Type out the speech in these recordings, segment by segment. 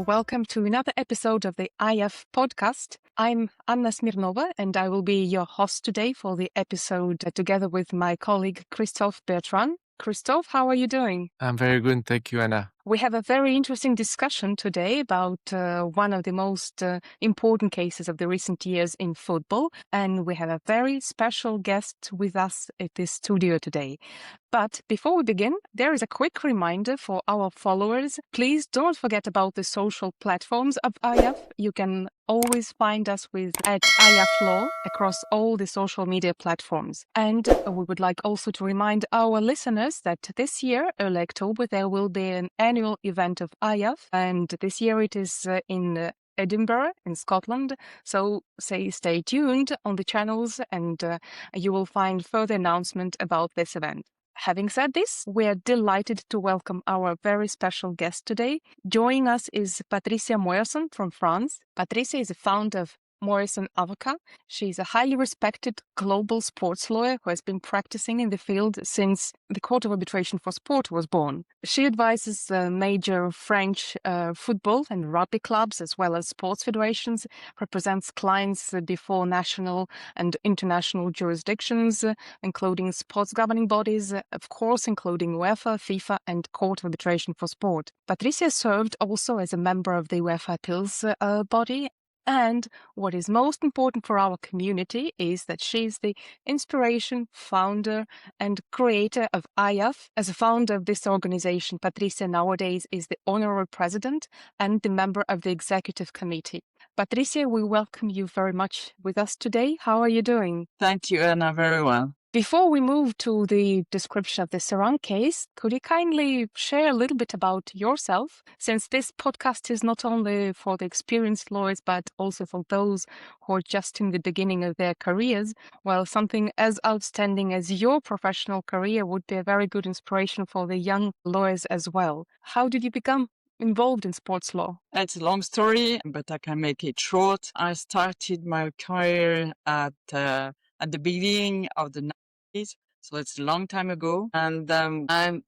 Welcome to another episode of the AIAF Podcast. I'm Anna Smirnova and I will be your host today for the episode together with my colleague Christophe Bertrand. Christophe, how are you doing? I'm very good, thank you, Anna. We have a very interesting discussion today about one of the most important cases of the recent years in football, and we have a very special guest with us at this studio today. But before we begin, there is a quick reminder for our followers. Please don't forget about the social platforms of AIAF. You can always find us with @AIAF Law across all the social media platforms. And we would like also to remind our listeners that this year, early October, there will be an annual event of AIAF, and this year it is in Edinburgh in Scotland. So stay tuned on the channels and you will find further announcement about this event. Having said this, we are delighted to welcome our very special guest today. Joining us is Patricia Moyersoen from France. Patricia is the founder of Moyersoen Avocat. She is a highly respected global sports lawyer who has been practicing in the field since the Court of Arbitration for Sport was born. She advises major French football and rugby clubs as well as sports federations, represents clients before national and international jurisdictions, including sports governing bodies, of course, including UEFA, FIFA, and Court of Arbitration for Sport. Patricia served also as a member of the UEFA Appeals body. And what is most important for our community is that she is the inspiration, founder, and creator of AIAF. As a founder of this organization, Patricia nowadays is the honorary president and the member of the executive committee. Patricia, we welcome you very much with us today. How are you doing? Thank you, Anna, very well. Before we move to the description of the Seraing case, could you kindly share a little bit about yourself, since this podcast is not only for the experienced lawyers, but also for those who are just in the beginning of their careers, while something as outstanding as your professional career would be a very good inspiration for the young lawyers as well. How did you become involved in sports law? It's a long story, but I can make it short. I started my career at the beginning of the 90s, so it's a long time ago. And I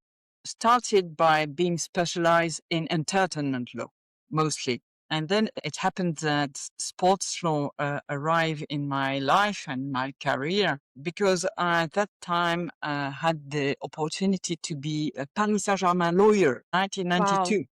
started by being specialized in entertainment law, mostly. And then it happened that sports law arrived in my life and my career because I, at that time, had the opportunity to be a Paris Saint-Germain lawyer, 1992. Wow.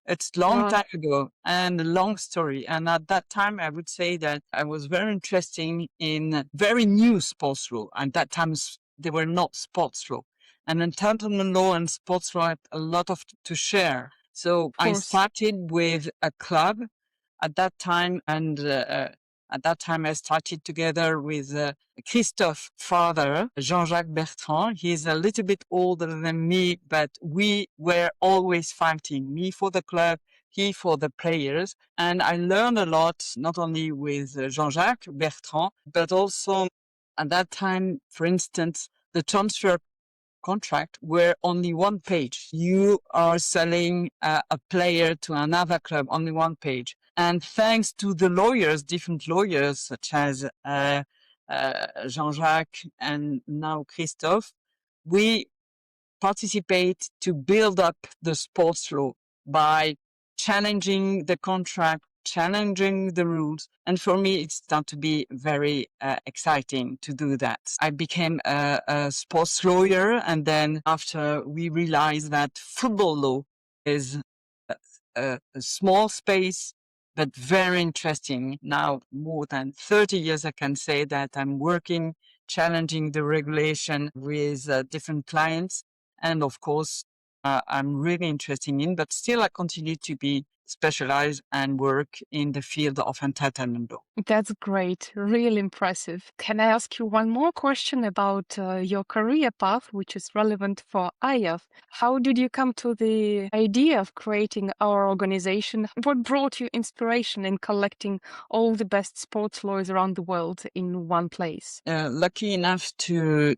It's a long Wow. time ago and a long story. And at that time, I would say that I was very interested in very new sports law. And that time, they were not sports law. And entertainment law and sports law had a lot to share. So I started with a club at that time. And at that time, I started together with Christophe's father, Jean-Jacques Bertrand. He's a little bit older than me, but we were always fighting, me for the club, he for the players. And I learned a lot, not only with Jean-Jacques Bertrand, but also at that time, for instance, the transfer contract were only one page. You are selling a player to another club, only one page. And thanks to the lawyers, different lawyers, such as Jean-Jacques and now Christophe, we participate to build up the sports law by challenging the contract, challenging the rules. And for me, it started to be very exciting to do that. I became a sports lawyer. And then after we realized that football law is a small space, but very interesting. Now, more than 30 years, I can say that I'm working, challenging the regulation with different clients. And of course, I'm really interested in, but still I continue to be specialized and work in the field of entertainment law. That's great. Really impressive. Can I ask you one more question about your career path, which is relevant for AIAF? How did you come to the idea of creating our organization? What brought you inspiration in collecting all the best sports lawyers around the world in one place? Lucky enough to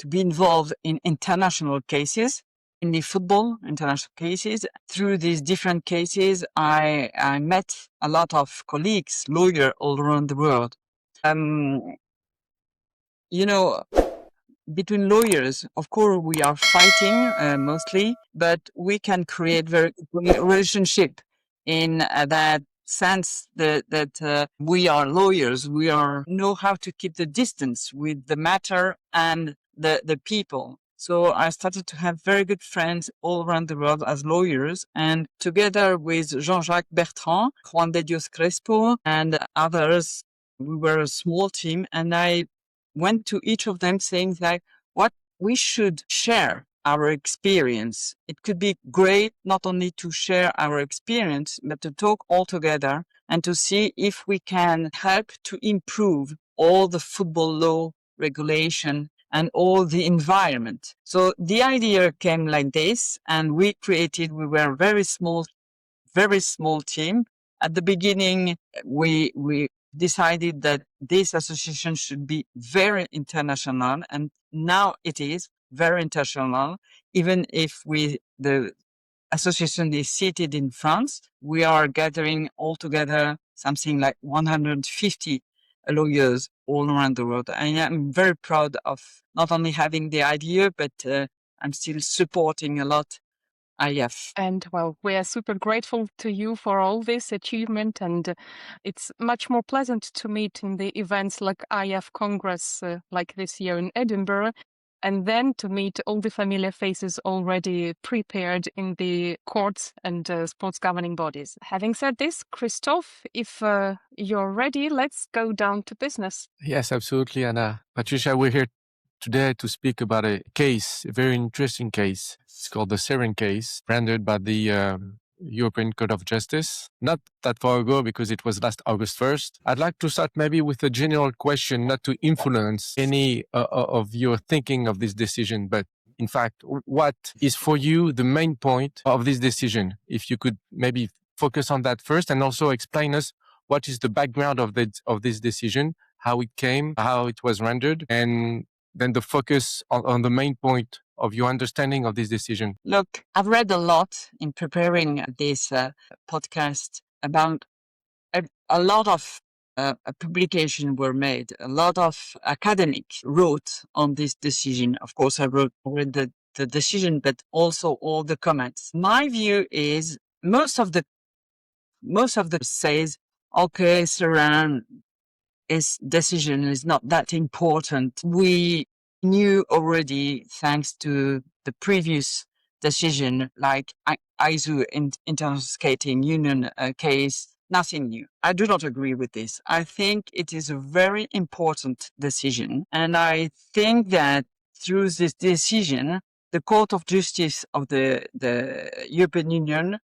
be involved in international cases. In the football international cases, through these different cases, I met a lot of colleagues, lawyers all around the world. You know, between lawyers, of course, we are fighting mostly, but we can create very good relationship in that sense that we are lawyers. We know how to keep the distance with the matter and the people. So I started to have very good friends all around the world as lawyers, and together with Jean-Jacques Bertrand, Juan de Dios Crespo, and others, we were a small team, and I went to each of them saying that what we should share our experience. It could be great not only to share our experience, but to talk all together and to see if we can help to improve all the football law regulation and all the environment. So the idea came like this, and we were a very small team. At the beginning, we decided that this association should be very international, and now it is very international. Even if the association is seated in France, we are gathering all together something like 150 lawyers all around the world. I am very proud of not only having the idea, but I'm still supporting a lot AIAF. And well, we are super grateful to you for all this achievement. And it's much more pleasant to meet in the events like AIAF Congress, like this year in Edinburgh, and then to meet all the familiar faces already prepared in the courts and sports governing bodies. Having said this, Christophe, if you're ready, let's go down to business. Yes, absolutely, Anna. Patricia, we're here today to speak about a case, a very interesting case. It's called the Seraing case, rendered by the European Court of Justice. Not that far ago, because it was last August 1st. I'd like to start maybe with a general question, not to influence any of your thinking of this decision, but in fact, what is for you the main point of this decision? If you could maybe focus on that first, and also explain us what is the background of this decision, how it came, how it was rendered, and then the focus on the main point of your understanding of this decision. Look, I've read a lot in preparing this podcast about a lot of publications were made. A lot of academics wrote on this decision. Of course, I read the decision, but also all the comments. My view is most of the says, okay, Seraing, his decision is not that important. We knew already, thanks to the previous decision, like ISU International Skating Union case, nothing new. I do not agree with this. I think it is a very important decision. And I think that through this decision, the Court of Justice of the European Union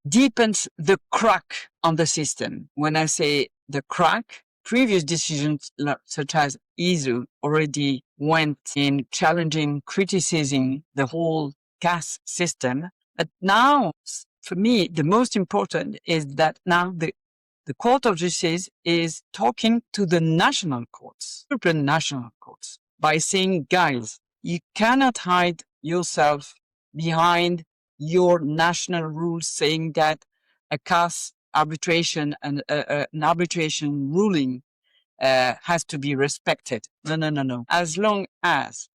deepens the crack on the system. When I say the crack, previous decisions such as ISU already went in challenging, criticizing the whole CAS system. But now, for me, the most important is that now the Court of Justice is talking to the national courts, European national courts, by saying, guys, you cannot hide yourself behind your national rules saying that a CAS arbitration and an arbitration ruling has to be respected. No. As long as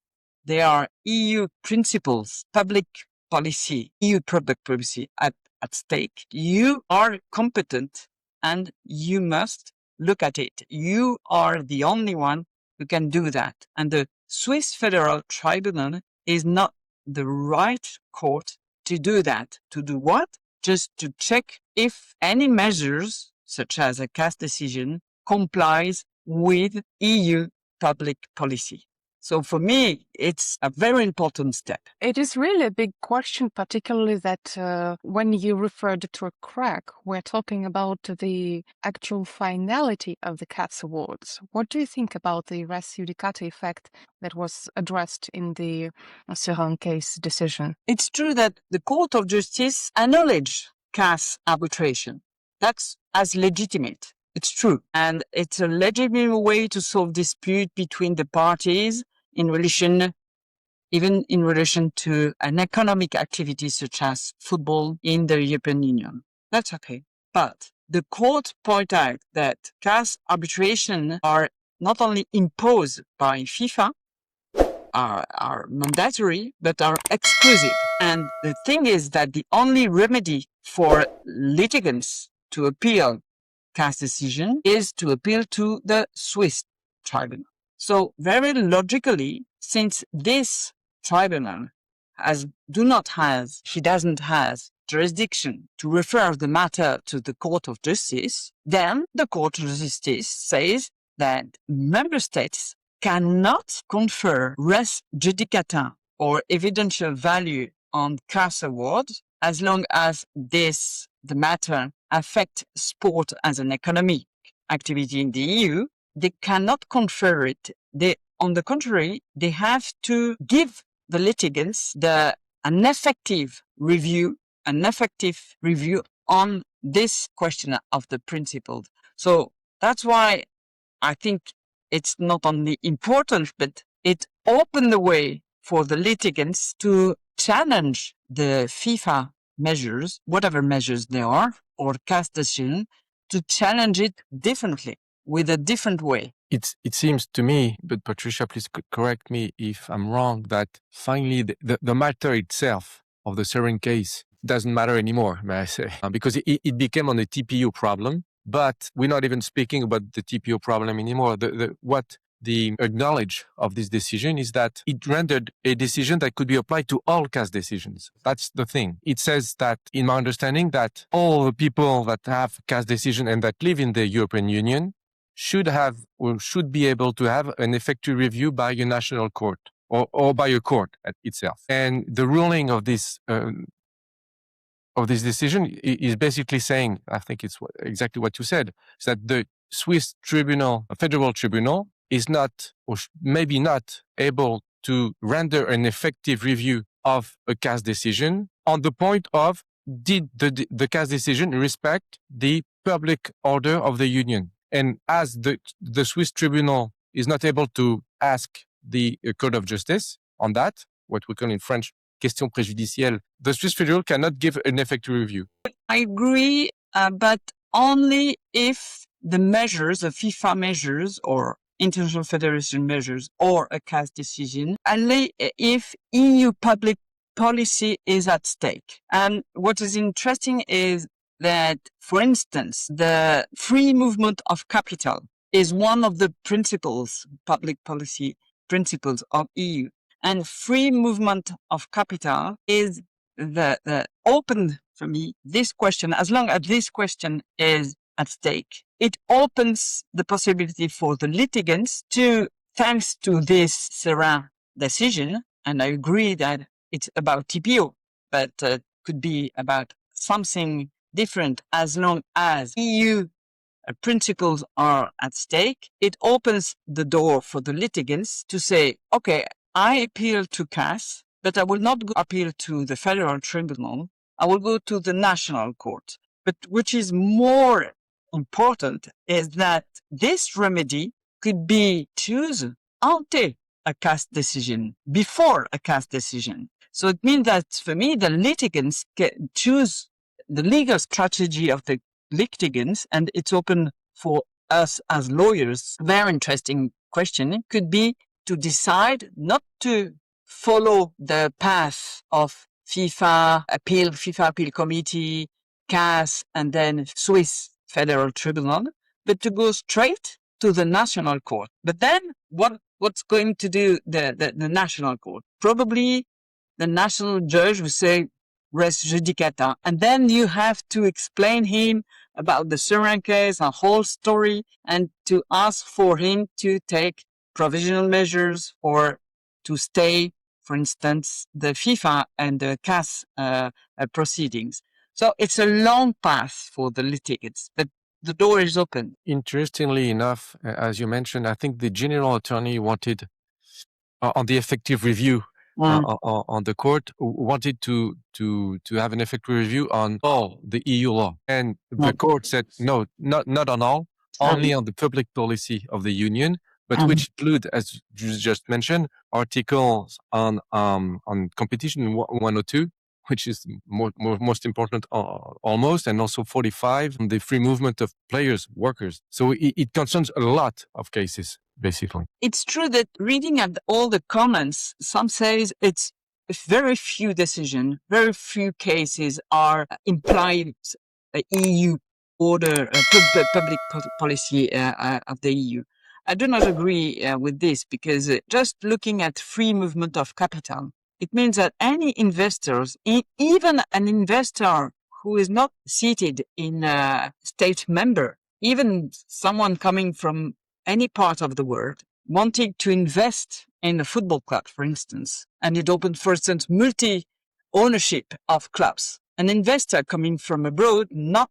there are EU principles, public policy, EU public policy at stake, you are competent and you must look at it. You are the only one who can do that. And the Swiss Federal Tribunal is not the right court to do that. To do what? Just to check if any measures, such as a CAS decision, complies with EU public policy. So for me, it's a very important step. It is really a big question, particularly that when you referred to a crack, we're talking about the actual finality of the CAS awards. What do you think about the res judicata effect that was addressed in the Seraing case decision? It's true that the Court of Justice acknowledged CAS arbitration. That's as legitimate. It's true. And it's a legitimate way to solve dispute between the parties even in relation to an economic activity such as football in the European Union. That's okay. But the court pointed out that CAS arbitration are not only imposed by FIFA, are mandatory, but are exclusive. And the thing is that the only remedy for litigants to appeal CAS decision is to appeal to the Swiss tribunal. So very logically, since this tribunal doesn't have jurisdiction to refer the matter to the Court of Justice, then the Court of Justice says that member states cannot confer res judicata or evidential value on CAS awards as long as the matter affect sport as an economic activity in the EU. They cannot confer it. On the contrary, they have to give the litigants an effective review on this question of the principle. So that's why I think it's not only important, but it opened the way for the litigants to challenge the FIFA measures, whatever measures they are, or CAS decision, to challenge it differently, with a different way. It seems to me, but Patricia, please correct me if I'm wrong, that finally the matter itself of the Seraing case doesn't matter anymore, may I say, because it became on a TPO problem. But we're not even speaking about the TPO problem anymore. What the acknowledge of this decision is that it rendered a decision that could be applied to all CAS decisions. That's the thing. It says that, in my understanding, that all the people that have CAS decision and that live in the European Union should be able to have an effective review by a national court or by a court itself. And the ruling of this decision is basically saying, I think it's exactly what you said, is that the Swiss Federal Tribunal is not, or maybe not, able to render an effective review of a CAS decision on the point of, did the CAS decision respect the public order of the Union? And as the Swiss Tribunal is not able to ask the Court of Justice on that, what we call in French question préjudicielle, the Swiss Federal cannot give an effective review. I agree, but only if the measures, the FIFA measures or International Federation measures or a CAS decision, only if EU public policy is at stake. And what is interesting is that, for instance, the free movement of capital is one of the principles, public policy principles of EU. And free movement of capital is the open, for me, this question, as long as this question is at stake, it opens the possibility for the litigants to, thanks to this Seraing decision, and I agree that it's about TPO, but could be about something different as long as EU principles are at stake, it opens the door for the litigants to say, okay, I appeal to CAS, but I will not appeal to the Federal Tribunal. I will go to the National Court. But which is more important is that this remedy could be chosen ante a CAS decision, before a CAS decision. So it means that, for me, the litigants can choose the legal strategy of the litigants, and it's open for us as lawyers. Very interesting question. It could be to decide not to follow the path of FIFA Appeal Committee, CAS, and then Swiss Federal Tribunal, but to go straight to the National Court. But then what's going to do the National Court? Probably the national judge will say res judicata, and then you have to explain him about the Seraing case, a whole story, and to ask for him to take provisional measures or to stay, for instance, the FIFA and the CAS proceedings. So it's a long path for the litigants, but the door is open. Interestingly enough, as you mentioned, I think the general attorney wanted, on the effective review on the court, wanted to have an effective review on all the EU law. And the court said, no, not on all, only on the public policy of the Union, but which include, as you just mentioned, articles on competition 102 which is most important almost, and also 45, the free movement of players, workers. So it concerns a lot of cases, basically. It's true that reading at all the comments, some says it's very few decisions, very few cases are implied EU order, public policy of the EU. I do not agree with this because just looking at free movement of capital, it means that any investors, even an investor who is not seated in a state member, even someone coming from any part of the world, wanting to invest in a football club, for instance, and it opened, for instance, multi-ownership of clubs. An investor coming from abroad, not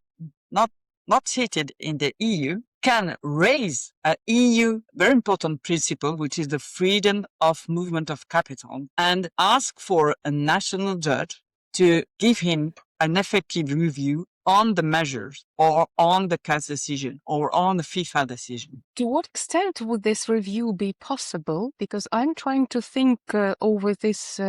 seated in the EU, can raise an EU very important principle, which is the freedom of movement of capital, and ask for a national judge to give him an effective review on the measures or on the CAS decision or on the FIFA decision. To what extent would this review be possible? Because I'm trying to think over this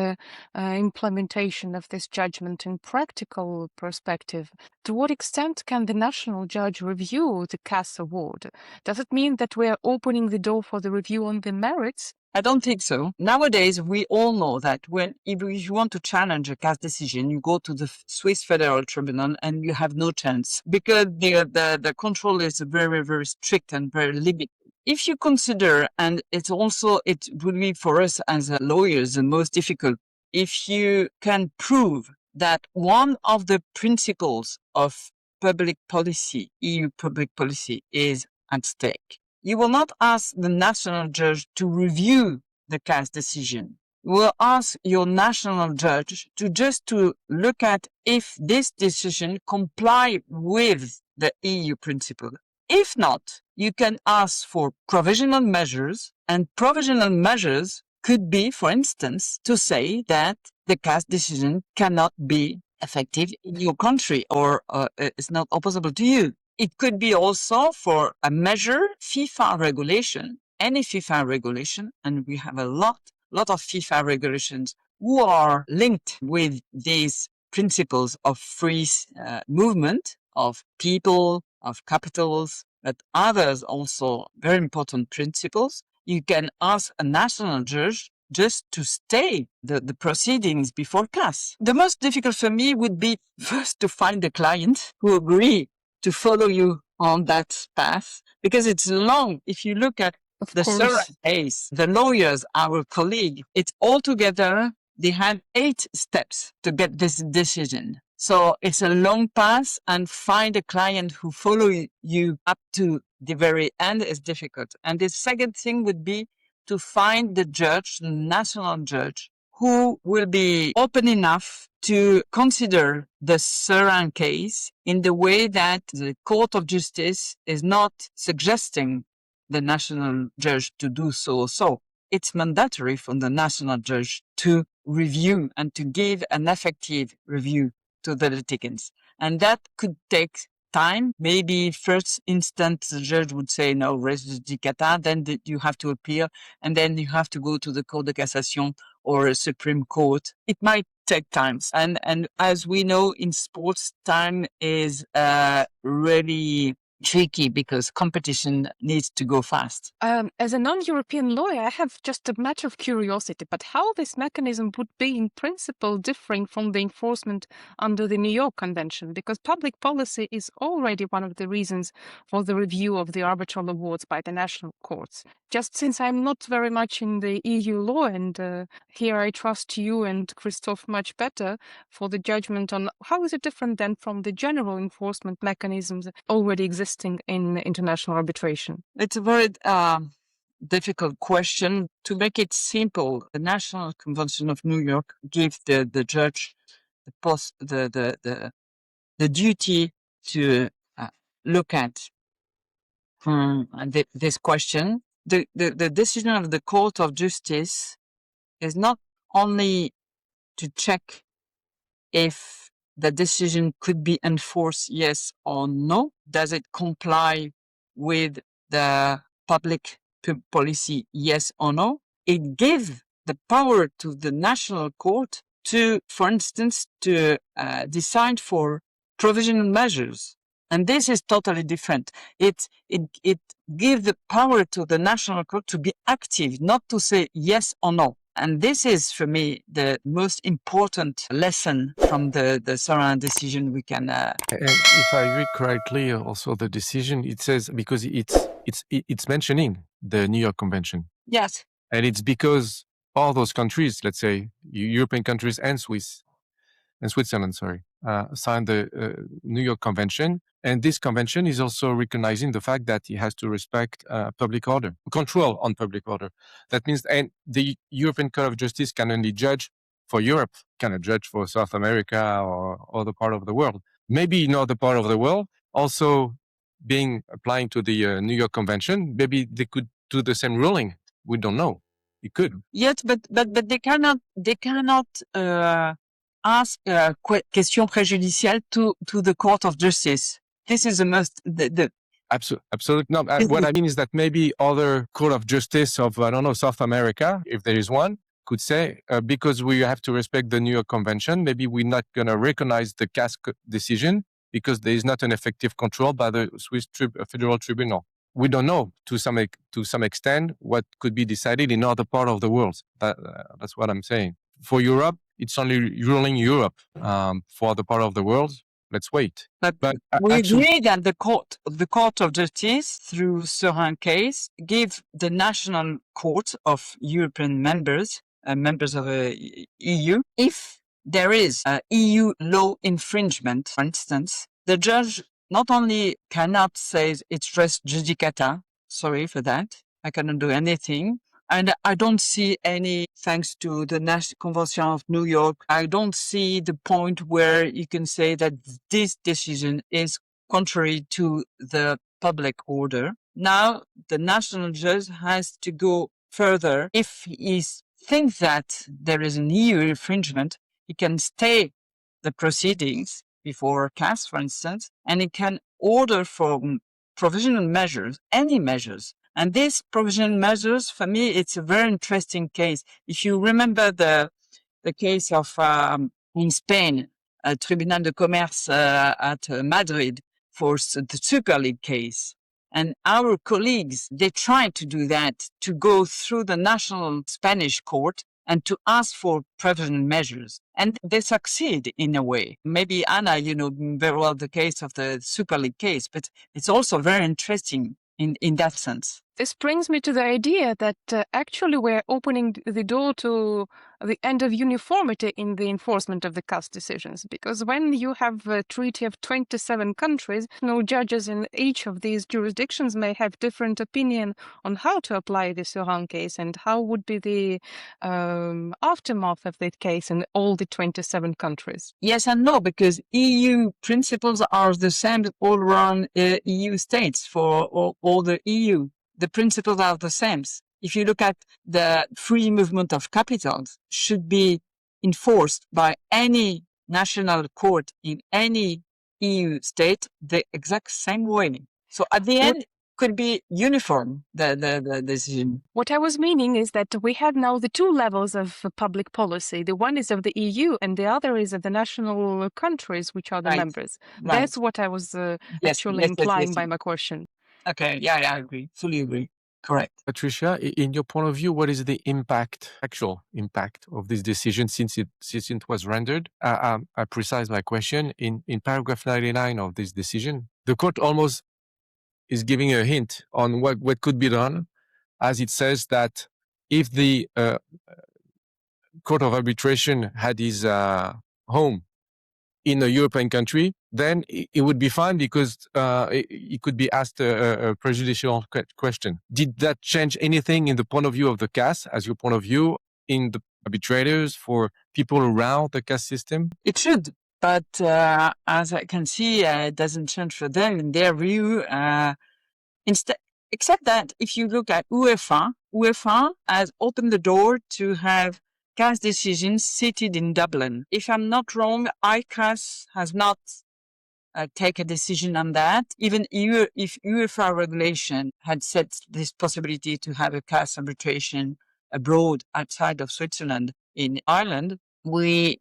implementation of this judgment in practical perspective. To what extent can the national judge review the CAS award? Does it mean that we are opening the door for the review on the merits? I don't think so. Nowadays, we all know that if you want to challenge a CAS decision, you go to the Swiss Federal Tribunal and you have no chance because the control is very, very strict and very limited. If you consider, and it would be for us as lawyers the most difficult, if you can prove that one of the principles of public policy, EU public policy, is at stake, you will not ask the national judge to review the CAS decision. You will ask your national judge to look at if this decision comply with the EU principle. If not, you can ask for provisional measures, and provisional measures could be, for instance, to say that the CAS decision cannot be effective in your country or is not opposable to you. It could be also for a measure, FIFA regulation, any FIFA regulation, and we have a lot of FIFA regulations who are linked with these principles of free movement of people, of capitals, but others also very important principles. You can ask a national judge just to stay the proceedings before CAS. The most difficult for me would be first to find the client who agree to follow you on that path, because it's long. If you look at the Seraing case, the lawyers, our colleague, it's altogether, they had 8 steps to get this decision. So it's a long path, and find a client who follow you up to the very end is difficult. And the second thing would be to find the judge, the national judge, who will be open enough to consider the Seraing case in the way that the Court of Justice is not suggesting the national judge to do so. So it's mandatory for the national judge to review and to give an effective review to the litigants. And that could take time. Maybe first instance, the judge would say, no, res judicata, then you have to appeal, and then you have to go to the Cour de Cassation or a Supreme Court. It might take time. And as we know, in sports, time is really tricky because competition needs to go fast. As a non-European lawyer, I have just a matter of curiosity, but how this mechanism would be in principle differing from the enforcement under the New York Convention, because public policy is already one of the reasons for the review of the arbitral awards by the national courts. Just since I'm not very much in the EU law, and here I trust you and Christophe much better for the judgment on how is it different then from the general enforcement mechanisms already existing in international arbitration? It's a very difficult question. To make it simple, the National Convention of New York gives the judge the duty to look at this question. The decision of the Court of Justice is not only to check if the decision could be enforced, yes or no. Does it comply with the public policy, yes or no? It gives the power to the national court to, for instance, to decide for provisional measures. And this is totally different. It gives the power to the national court to be active, not to say yes or no. And this is, for me, the most important lesson from the Seraing decision we can. And if I read correctly, also the decision, it says, because it's mentioning the New York Convention. Yes. And it's because all those countries, let's say European countries and Switzerland, signed the New York Convention. And this convention is also recognizing the fact that it has to respect public order, control on public order. That means, and the European Court of Justice can only judge for Europe, cannot judge for South America or other part of the world. Maybe in other part of the world, also applying to the New York Convention, maybe they could do the same ruling. We don't know. It could. Yes, but they cannot ask question préjudicielle to the Court of Justice. This is the most Absolutely. No, what I mean is that maybe other Court of Justice of, I don't know, South America, if there is one, could say, because we have to respect the New York Convention, maybe we're not going to recognize the CAS decision because there is not an effective control by the Swiss Federal Tribunal. We don't know to some extent what could be decided in other part of the world. That's what I'm saying. For Europe, it's only ruling Europe. For the part of the world, let's wait. But we agree that the Court of Justice, through Seraing case, give the national court of European members of the EU, if there is a EU law infringement, for instance, the judge not only cannot say it's res judicata, sorry for that, I cannot do anything. And I don't see any, thanks to the National Convention of New York, I don't see the point where you can say that this decision is contrary to the public order. Now, the national judge has to go further. If he thinks that there is an EU infringement, he can stay the proceedings before CAS, for instance, and he can order for provisional measures, any measures. And these provisional measures, for me, it's a very interesting case. If you remember the case of in Spain, Tribunal de Commerce at Madrid for the Super League case, and our colleagues, they tried to do that, to go through the national Spanish court and to ask for provisional measures. And they succeed in a way. Maybe, Anna, you know very well the case of the Super League case, but it's also very interesting in that sense. This brings me to the idea that actually we're opening the door to the end of uniformity in the enforcement of the CAS decisions. Because when you have a treaty of 27 countries, no judges in each of these jurisdictions may have different opinion on how to apply the Seraing case and how would be the aftermath of that case in all the 27 countries. Yes and no, because EU principles are the same all around EU states for all the EU. The principles are the same. If you look at the free movement of capitals, should be enforced by any national court in any EU state the exact same way. So at the end, could be uniform, the decision. What I was meaning is that we have now the two levels of public policy. The one is of the EU and the other is of the national countries, which are the members. Right. That's what I was actually implying by my question. Okay, yeah, I agree. Fully agree. Correct. Patricia, in your point of view, what is the actual impact of this decision since it was rendered? I precise my question. In paragraph 99 of this decision, the court almost is giving a hint on what could be done, as it says that if the Court of Arbitration had his home in a European country, then it would be fine because it could be asked a prejudicial question. Did that change anything in the point of view of the CAS, as your point of view, in the arbitrators, for people around the CAS system? It should, but as I can see, it doesn't change for them in their view. Except that if you look at UEFA has opened the door to have CAS decisions seated in Dublin. If I'm not wrong, ICAS has not taken a decision on that. Even if UEFA regulation had set this possibility to have a CAS arbitration abroad outside of Switzerland in Ireland, we're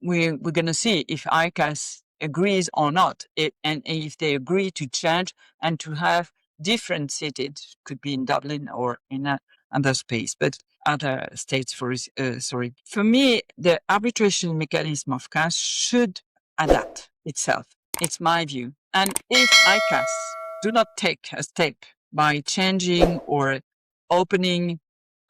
going to see if ICAS agrees or not, and if they agree to change and to have different cities, could be in Dublin or in other space, but other states. For me, the arbitration mechanism of CAS should adapt itself. It's my view. And if ICAS do not take a step by changing or opening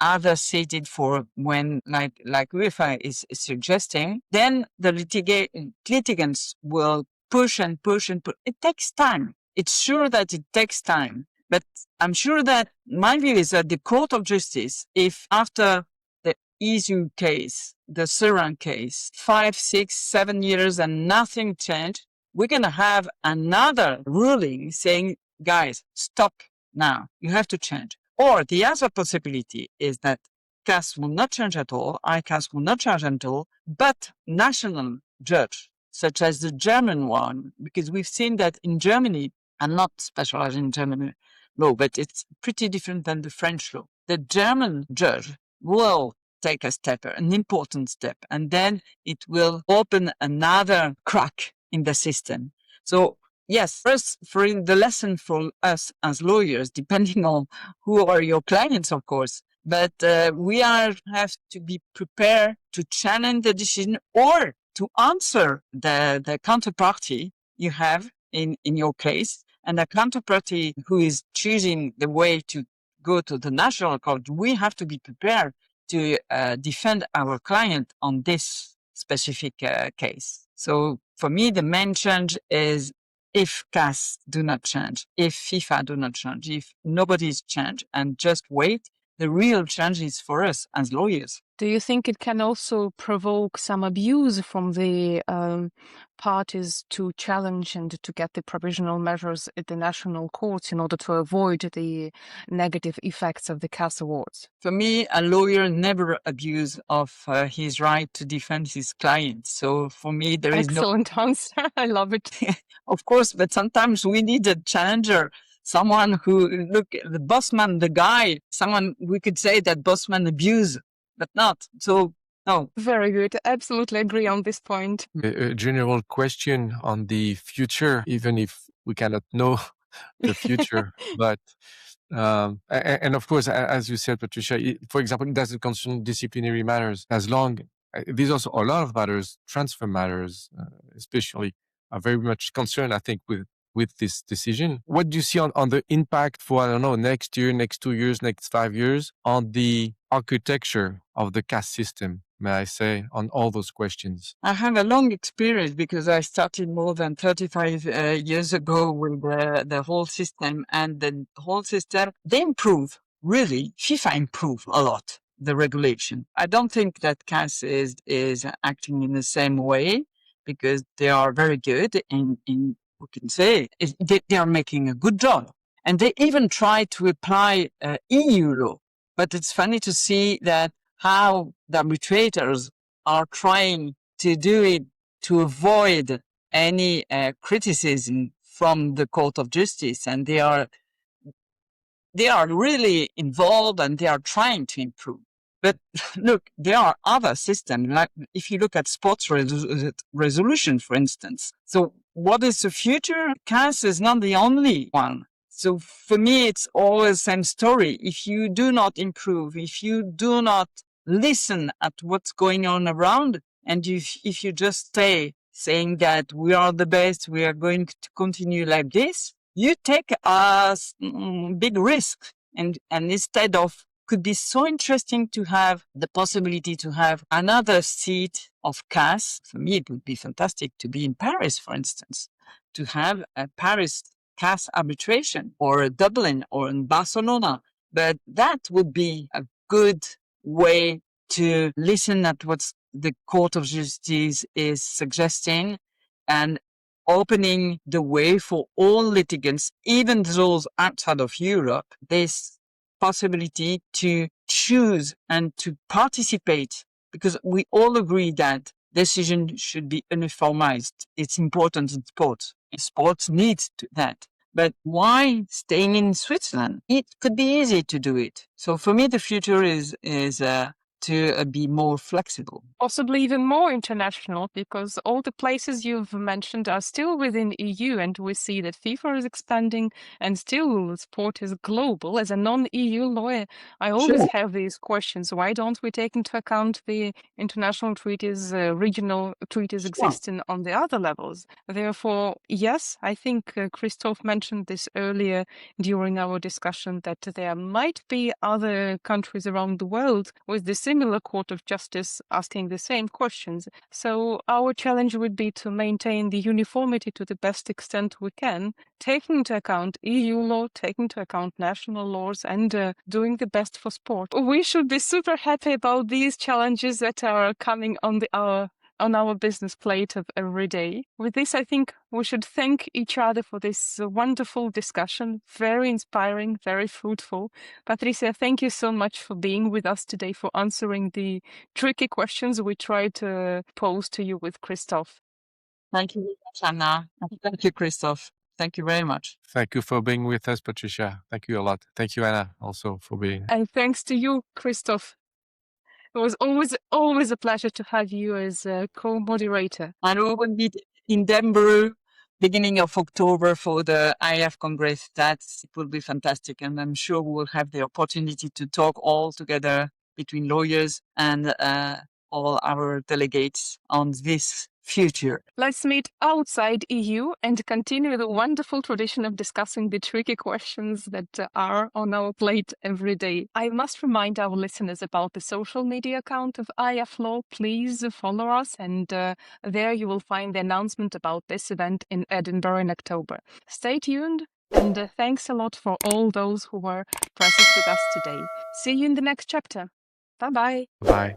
other seated for when, like UEFA is suggesting, then the litigants will push and push and push. It takes time. It's sure that it takes time. But I'm sure that my view is that the Court of Justice, if after the ESU case, the Seraing case, 5, 6, 7 years and nothing changed, we're going to have another ruling saying, guys, stop now. You have to change. Or the other possibility is that CAS will not change at all, ICAS will not change at all, but national judge, such as the German one, because we've seen that in Germany, I'm not specialized in German law, but it's pretty different than the French law. The German judge will take a step, an important step, and then it will open another crack in the system. So yes, first, for the lesson for us as lawyers, depending on who are your clients, of course, but we have to be prepared to challenge the decision or to answer the counterparty you have in your case, and the counterparty who is choosing the way to go to the national court. We have to be prepared to defend our client on this specific case. So for me, the main change is if CAS do not change, if FIFA do not change, if nobody's changed and just wait, the real change is for us as lawyers. Do you think it can also provoke some abuse from the parties to challenge and to get the provisional measures at the national courts in order to avoid the negative effects of the CAS awards? For me, a lawyer never abuse of his right to defend his client. So for me, there is Excellent answer. I love it. Of course, but sometimes we need a challenger. Someone who, look, the bossman, the guy, someone we could say that bossman abuse, but not. So, no. Very good. Absolutely agree on this point. A general question on the future, even if we cannot know the future, but and of course, as you said, Patricia, for example, it doesn't concern disciplinary matters as long. These also a lot of matters, transfer matters, especially, are very much concerned, I think, with this decision. What do you see on the impact for, I don't know, next year, next 2 years, next 5 years on the architecture of the CAS system, may I say, on all those questions? I have a long experience because I started more than 35 years ago with the whole system, and the whole system, they improve, really. FIFA improve a lot, the regulation. I don't think that CAS is acting in the same way because they are very good in we can say they are making a good job. And they even try to apply EU law. But it's funny to see that how the arbitrators are trying to do it to avoid any criticism from the Court of Justice. And they are really involved and they are trying to improve. But look, there are other systems, like if you look at sports resolution, for instance. So what is the future? CAS is not the only one. So for me, it's always the same story. If you do not improve, if you do not listen at what's going on around, and if you just stay saying that we are the best, we are going to continue like this, you take a big risk. And instead of, could be so interesting to have the possibility to have another seat of CAS. For me, it would be fantastic to be in Paris, for instance, to have a Paris CAS arbitration, or a Dublin, or in Barcelona. But that would be a good way to listen at what the Court of Justice is suggesting and opening the way for all litigants, even those outside of Europe, this possibility to choose and to participate, because we all agree that decision should be uniformized. It's important in sports. Sports needs that. But why staying in Switzerland? It could be easy to do it. So for me, the future is to be more flexible. Possibly even more international, because all the places you've mentioned are still within EU, and we see that FIFA is expanding and still sport is global. As a non-EU lawyer, I always have these questions. Why don't we take into account the international treaties, regional treaties existing on the other levels? Therefore, yes, I think Christophe mentioned this earlier during our discussion, that there might be other countries around the world with the similar Court of Justice asking the same questions. So our challenge would be to maintain the uniformity to the best extent we can, taking into account EU law, taking into account national laws, and doing the best for sport. We should be super happy about these challenges that are coming on our business plate of every day. With this, I think we should thank each other for this wonderful discussion. Very inspiring, very fruitful. Patricia, thank you so much for being with us today, for answering the tricky questions we tried to pose to you with Christophe. Thank you very much, Anna. Thank you, Christophe. Thank you very much. Thank you for being with us, Patricia. Thank you a lot. Thank you, Anna, also for being. And thanks to you, Christophe. It was always a pleasure to have you as a co-moderator. And we will meet in Denver beginning of October for the AIAF Congress. It will be fantastic. And I'm sure we will have the opportunity to talk all together between lawyers and all our delegates on this future. Let's meet outside EU and continue the wonderful tradition of discussing the tricky questions that are on our plate every day. I must remind our listeners about the social media account of AIAF Law. Please follow us, and there you will find the announcement about this event in Edinburgh in October. Stay tuned, and thanks a lot for all those who were present with us today. See you in the next chapter. Bye-bye. Bye.